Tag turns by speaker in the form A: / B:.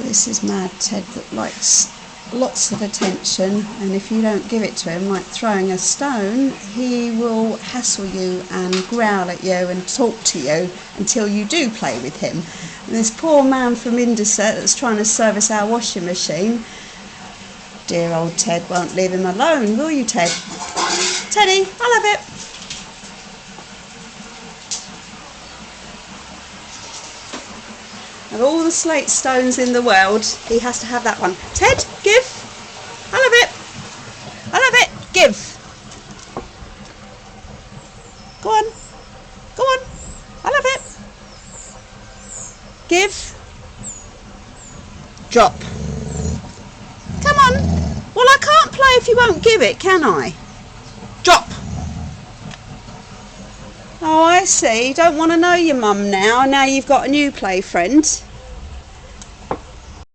A: This is mad Ted that likes lots of attention, and if you don't give it to him, like throwing a stone, he will hassle you and growl at you and talk to you until you do play with him. And this poor man from Indersett that's trying to service our washing machine, dear old Ted won't leave him alone, will you, Ted? Teddy, I'll have it. Of all the slate stones in the world, he has to have that one. Ted, give. I'll have it. I'll have it. Give. Go on. Go on. I'll have it. Give. Drop. Come on. Well, I can't play if you won't give it, can I? Drop. Oh, I see. You don't want to know your mum now. Now you've got a new play friend.